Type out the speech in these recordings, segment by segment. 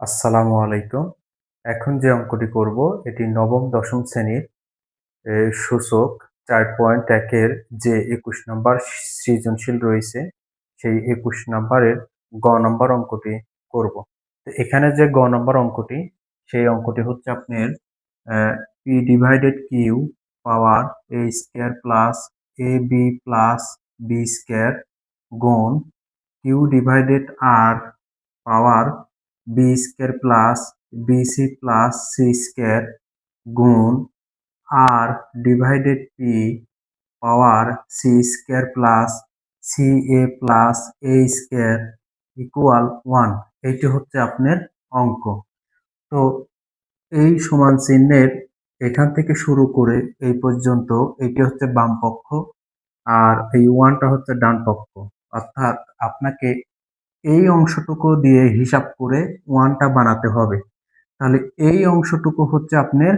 আসসালামু আলাইকুম। এখন যে অঙ্কটি করব এটি নবম দশম শ্রেণীর সূচক ৪.১ এর যে ২১ নাম্বার সৃজনশীল রয়েছে সেই ২১ নাম্বারের গ নাম্বার অঙ্কটি করব। তো এখানে যে গ নাম্বার অঙ্কটি সেই অঙ্কটি হচ্ছে আপনার p divided q power a square plus ab plus b square গুণ q divided r power b square plus BC plus C square গুণ r divided p power c square plus c a plus a square equal 1। এইটি হচ্ছে আপনার অঙ্ক। তো এই সমান চিহ্নের এখান থেকে শুরু করে এই পর্যন্ত এটি হচ্ছে বাম পক্ষ আর এই ওয়ানটা হচ্ছে ডান পক্ষ। অর্থাৎ আপনাকে এই অংশটুকু দিয়ে হিসাব করে ওয়ানটা বানাতে হবে। তাহলে এই অংশটুকু হচ্ছে আপনার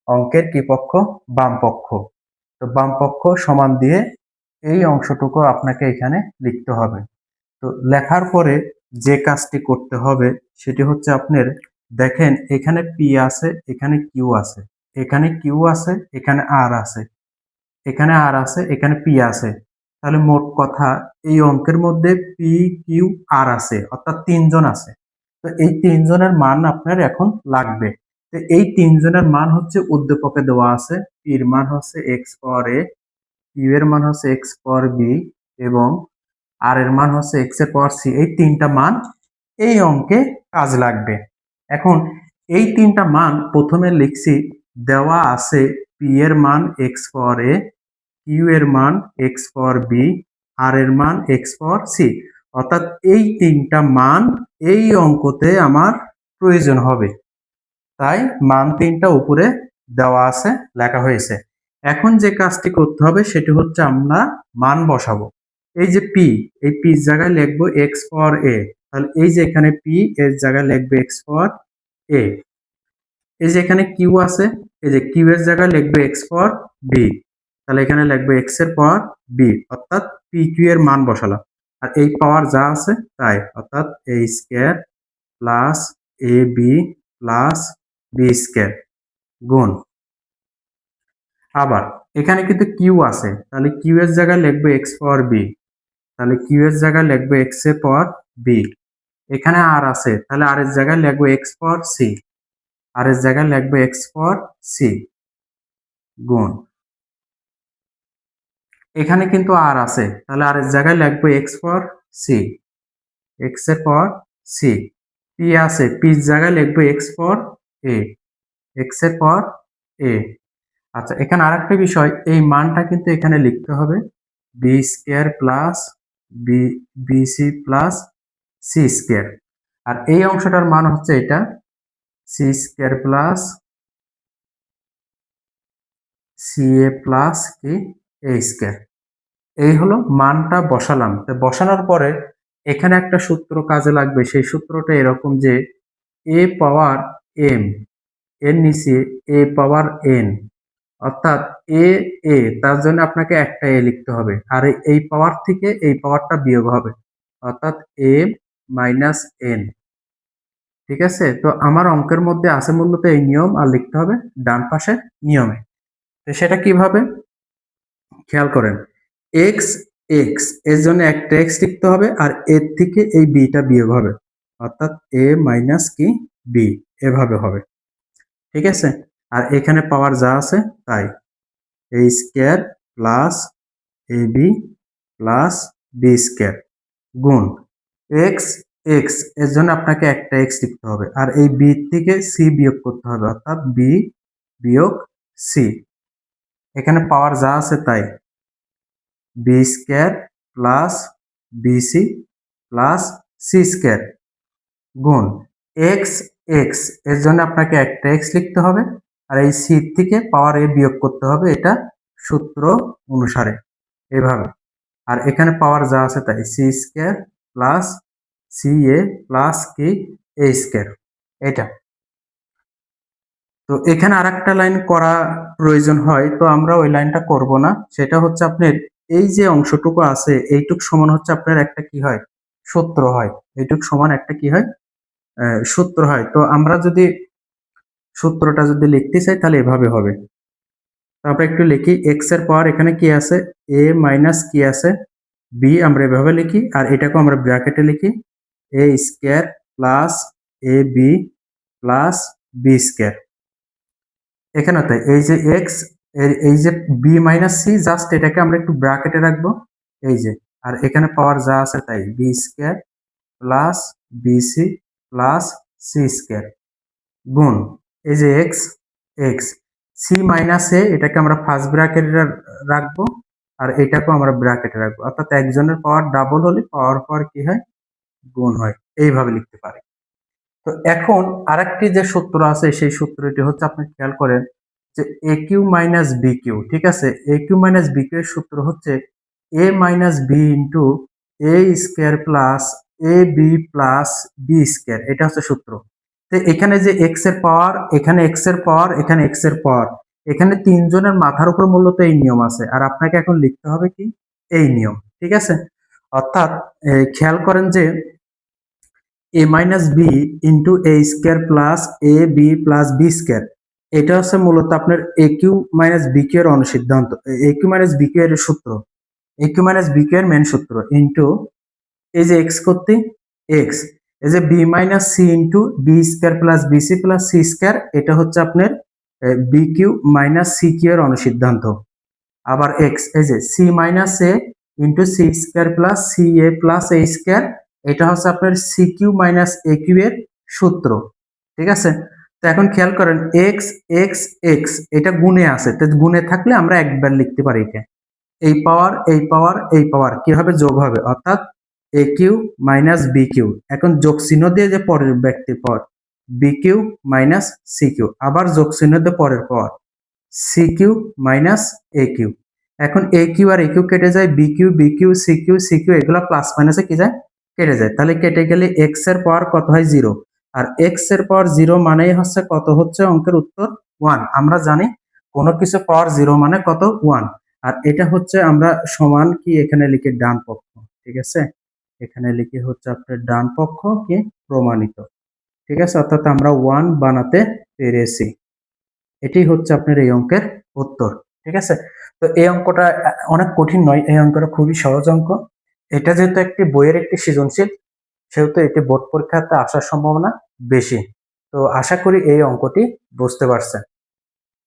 অঙ্কের কি পক্ষ? বাম পক্ষ। তো বাম পক্ষ সমান দিয়ে এই অংশটুকু আপনাকে এখানে লিখতে হবে। তো লেখার পরে যে কাজটি করতে হবে সেটি হচ্ছে আপনার দেখেন এখানে পি আছে, এখানে কিউ আছে, এখানে কিউ আছে, এখানে আর আছে, এখানে আর আছে, এখানে পি আছে। তাহলে মোট কথা এই অঙ্কের মধ্যে পি কিউ আর আছে, অর্থাৎ তিনজন আছে। তো এই তিনজনের মান আপনার এখন লাগবে। তো এই তিনজনের মান হচ্ছে উদ্দীপকে দেওয়া আছে। পির মান হচ্ছে এক্স পাওয়ার এ, কিউ এর মান হচ্ছে এক্স পাওয়ার বি এবং আর এর মান হচ্ছে এক্স এর পাওয়ার সি। এই তিনটা মান এই অঙ্কে কাজ লাগবে। এখন এই তিনটা মান প্রথমে লিখছি, দেওয়া আছে পি এর মান এক্স পাওয়ার এ, কিউ এর মান এক্স পাওয়ার বি, আর এর মান এক্স পাওয়ার সি। অর্থাৎ এই তিনটা মান এই অঙ্কতে আমার প্রয়োজন হবে, তাই মান তিনটা উপরে দেওয়া আছে, লেখা হয়েছে। এখন যে কাজটি করতে হবে সেটি হচ্ছে আমরা মান বসাবো। এই যে পি, এই পির জায়গায় লিখবো এক্স পাওয়ার এ। তাহলে এই যে এখানে পি এর জায়গায় লিখবে এক্স পাওয়ার এ। এই যে এখানে কিউ আছে, এই যে কিউ এর জায়গায় লিখবে এক্স পাওয়ার বি। তাহলে এখানে লিখবে এক্স এর পাওয়ার বি, অর্থাৎ পি কিউ এর মান বসালাম। আর এই পাওয়ার যা আছে তাই, অর্থাৎ এ square plus A B plus B square গুণ, আবার এখানে কিন্তু কিউ আছে, তাহলে কিউ এর জায়গায় লিখবে এক্স পাওয়ার বি। তাহলে কিউ এর জায়গায় লিখবে এক্স এর পাওয়ার বি। এখানে আর আছে, তাহলে আর এর জায়গায় লিখবে এক্স পাওয়ার সি। আর এর জায়গায় লিখবে এক্স পাওয়ার সি গুণ, এখানে কিন্তু আর আছে, তাহলে আর এর জায়গায় লিখবে এক্স পাওয়ার সি, এক্স এর পাওয়ার সি। পি আছে, পির জায়গায় লিখবে এক্স পাওয়ার এ, এক্স এর পাওয়ার এ। আচ্ছা, এখানে আরেকটা বিষয়, এই মানটা কিন্তু এখানে লিখতে হবে b square plus b b c plus C square. আর এই অংশটার মান হচ্ছে এটা c square plus c a plus কি এ স্কয়ার। এই হলো মানটা বসালাম। তো বসানোর পরে এখানে একটা সূত্র কাজে লাগবে। সেই সূত্রটা এরকম যে এ পাওয়ার এম এর নিচে এ পাওয়ার এন, অর্থাৎ এ এ তার জন্য আপনাকে একটা এ লিখতে হবে। আর এই পাওয়ার থেকে এই পাওয়ারটা বিয়োগ হবে, অর্থাৎ এ মাইনাস এন। ঠিক আছে? তো আমার অঙ্কের মধ্যে আছে মূলত এই নিয়ম, আর লিখতে হবে ডান পাশের নিয়মে। তো সেটা কিভাবে খেয়াল করেন, এক্স এক্স এর জন্য একটা এক্স লিখতে হবে আর এর থেকে এই বিটা বিয়োগ হবে, অর্থাৎ এ মাইনাস কি বি, এভাবে হবে। ঠিক আছে? আর এখানে পাওয়ার যা আছে তাই, এ square plus A B plus B square গুণ এক্স এক্স এর জন্য আপনাকে একটা এক্স লিখতে হবে আর এই বি থেকে সি বিয়োগ করতে হবে, অর্থাৎ বি বিয়োগ সি। এখানে পাওয়ার যা আছে তাই, B square plus BC plus C square গুণ এক্স এক্স এর জন্য আপনাকে একটা এক্স লিখতে হবে আর এই সি থেকে পাওয়ার এ বিয়োগ করতে হবে, এটা সূত্র অনুসারে এভাবে। আর এখানে পাওয়ার যা আছে তাই, C square plus c a plus কি এ স্কয়ার, এটা। তো এখানে আরেকটা লাইন করা প্রয়োজন হয়, তো আমরা ওই লাইনটা করব না। সেটা হচ্ছে আপনার এই যে অংশটুকু আছে এইটুক সমান হচ্ছে আপনার একটা কি হয়, সূত্র হয়। এইটুক সমান একটা কি হয়, সূত্র হয়, তো আমরা যদি সূত্রটা যদি লিখতে চাই তাহলে এভাবে হবে। তারপরে একটু লিখি, এক্স এর পাওয়ার এখানে কি আছে, এ মাইনাস কি আছে বি, আমরা এভাবে লিখি। আর এটাকেও আমরা ব্র্যাকেটে লিখি, এ square plus A B plus B square. এখানে তাই এই যে এক্স, এই যে বি মাইনাস সি, জাস্ট এটাকে আমরা একটু ব্র্যাকেটে রাখবো, এই যে। আর এখানে পাওয়ার যা আছে তাই, B square plus BC plus C square গুণ এই যে X, X C minus A, এটাকে আমরা ফার্স্ট ব্র্যাকেটে রাখবো, আর এটাকেও আমরা ব্র্যাকেটে রাখবো। অর্থাৎ একজনের পাওয়ার ডাবল হলে পাওয়ার পর কি হয়, গুণ হয়। এইভাবে লিখতে পারি। তো এখন আরেকটি যে সূত্র আছে, সেই সূত্রটি হচ্ছে, আপনি খেয়াল করেন যে এ কিউ মাইনাস বি কিউ, ঠিক আছে, এ কিউ মাইনাস বি কিউ এর সূত্র হচ্ছে এ minus B into A square plus A B plus B square, এটা হচ্ছে সূত্র। তো এখানে যে এক্স এর পাওয়ার, এখানে এক্স এর পাওয়ার, এখানে এক্স এর পাওয়ার, এখানে তিনজনের মাথার উপর মূলত এই নিয়ম আছে, আর আপনাকে এখন লিখতে হবে কি, এই নিয়ম, ঠিক আছে। অর্থাৎ খেয়াল করেন যে A minus B into A square plus A B plus B square, এটা হচ্ছে মূলত আপনার A Q minus B cube এর অনুসিদ্ধান্ত, A Q minus B cube এর সূত্র, A Q minus B cube এর মেন সূত্র, ইন্টু এই যে এক্স করতে এক্স, এই যে B minus C into B square plus BC plus C square, এটা হচ্ছে আপনার B Q minus C cube এর অনুসিদ্ধান্ত। আবার এক্স, এই যে c minus a into c square plus c a plus a square, এটা হচ্ছে আপনার c q minus a q এর সূত্র, ঠিক আছে। তো এখন খেয়াল করেন এক্স এক্স এক্স, এটা গুণে আছে, তো গুণে থাকলে আমরা একবার লিখতে পারি এটা, এই পাওয়ার এই পাওয়ার এই পাওয়ার কিভাবে যোগ হবে, অর্থাৎ a Q minus B q, এখন যোগ চিহ্ন দিয়ে যে পরের ব্যক্তির power, b Q minus C q, আবার যোগ চিহ্ন দিয়ে পরের power c q minus a q. এখন এ কিউ আর এ কিউ কেটে যায়, b q b q c q c q, এগুলো প্লাস মাইনাসে কি যায়, কেটে যায়। তাহলে কেটে গেলে এক্স এর পাওয়ার কত হয়, জিরো। আর এক্স এর পাওয়ার জিরো মানেই হচ্ছে কত, হচ্ছে অঙ্কের উত্তর ওয়ান। আমরা জানি কোনো কিছু পাওয়ার জিরো মানে কত, ওয়ান। আর এটা হচ্ছে আমরা সমান কি এখানে লিখে ডান পক্ষ, ঠিক আছে, এখানে লিখে হচ্ছে আপনার ডান পক্ষ কি প্রমাণিত, ঠিক আছে। অর্থাৎ আমরা ওয়ান বানাতে পেরেছি। এটি হচ্ছে আপনার এই অঙ্কের উত্তর, ঠিক আছে। তো এই অঙ্কটা অনেক কঠিন নয়, এই অঙ্কটা খুবই সহজ অঙ্ক। এটা যেহেতু একটি বইয়ের একটি সৃজনশীল, সেহেতু এটি বোর্ড পরীক্ষাতে আসার সম্ভাবনা বেশি। তো আশা করি এই অঙ্কটি বুঝতে পারছেন।